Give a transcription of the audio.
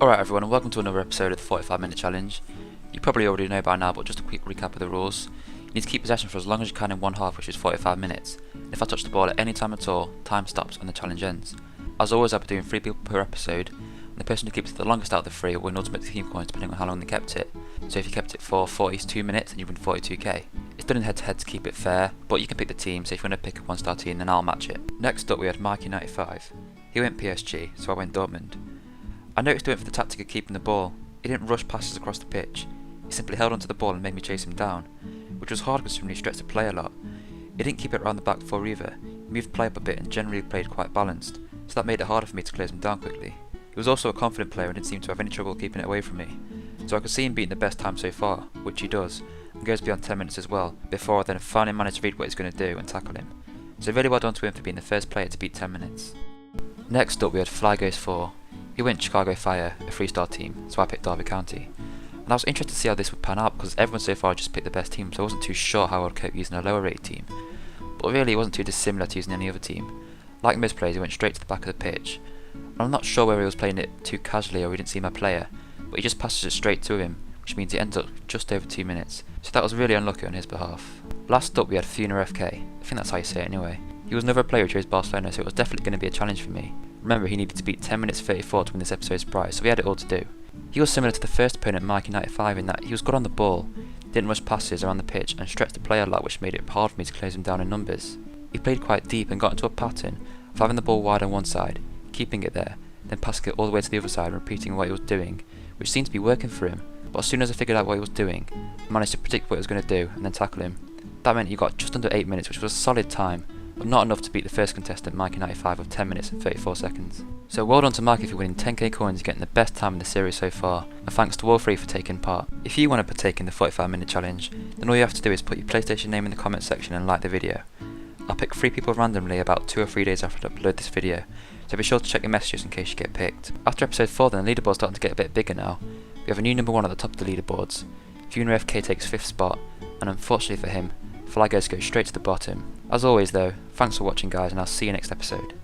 Alright everyone, and welcome to another episode of the 45-minute challenge. You probably already know by now, but just a quick recap of the rules. You need to keep possession for as long as you can in one half, which is 45 minutes. And if I touch the ball at any time at all, time stops and the challenge ends. As always, I'll be doing 3 people per episode, and the person who keeps it the longest out of the 3 will win ultimate team coins depending on how long they kept it. So if you kept it for 42 minutes, then you win 42k. It's done in head-to-head to keep it fair, but you can pick the team, so if you want to pick a 1-star team, then I'll match it. Next up we had Mikey95. He went PSG, so I went Dortmund. I noticed doing it for the tactic of keeping the ball. He didn't rush passes across the pitch. He simply held onto the ball and made me chase him down, which was hard considering he stretched the play a lot. He didn't keep it around the back four either. He moved play up a bit and generally played quite balanced, so that made it harder for me to close him down quickly. He was also a confident player and didn't seem to have any trouble keeping it away from me, so I could see him beating the best time so far, which he does, and goes beyond 10 minutes as well, before I then finally managed to read what he's going to do and tackle him. So really well done to him for being the first player to beat 10 minutes. Next up we had Fly Goes 4. He went Chicago Fire, a 3-star team, so I picked Derby County. And I was interested to see how this would pan out because everyone so far just picked the best team, so I wasn't too sure how I would cope using a lower rated team. But really it wasn't too dissimilar to using any other team. Like most players, he went straight to the back of the pitch. And I'm not sure whether he was playing it too casually or he didn't see my player, but he just passes it straight to him, which means it ends up just over 2 minutes. So that was really unlucky on his behalf. Last up we had Funa FK, I think that's how you say it anyway. He was another player who chose Barcelona, so it was definitely going to be a challenge for me. Remember, he needed to beat 10 minutes 34 to win this episode's prize, so we had it all to do. He was similar to the first opponent, Mikey95, in that he was good on the ball, didn't rush passes around the pitch, and stretched the play a lot, which made it hard for me to close him down in numbers. He played quite deep and got into a pattern of having the ball wide on one side, keeping it there, then passing it all the way to the other side and repeating what he was doing, which seemed to be working for him. But as soon as I figured out what he was doing, I managed to predict what he was going to do and then tackle him. That meant he got just under 8 minutes, which was a solid time, but not enough to beat the first contestant, Mikey95, of 10 minutes and 34 seconds. So well done to Mikey for winning 10k coins and getting the best time in the series so far, and thanks to all 3 for taking part. If you want to partake in the 45-minute challenge, then all you have to do is put your PlayStation name in the comment section and like the video. I'll pick 3 people randomly about 2 or 3 days after I upload this video, so be sure to check your messages in case you get picked. After episode 4 then, the leaderboard's starting to get a bit bigger now. We have a new number 1 at the top of the leaderboards. Funa FK takes 5th spot, and unfortunately for him, Fly Goes straight to the bottom. As always though, thanks for watching guys, and I'll see you next episode.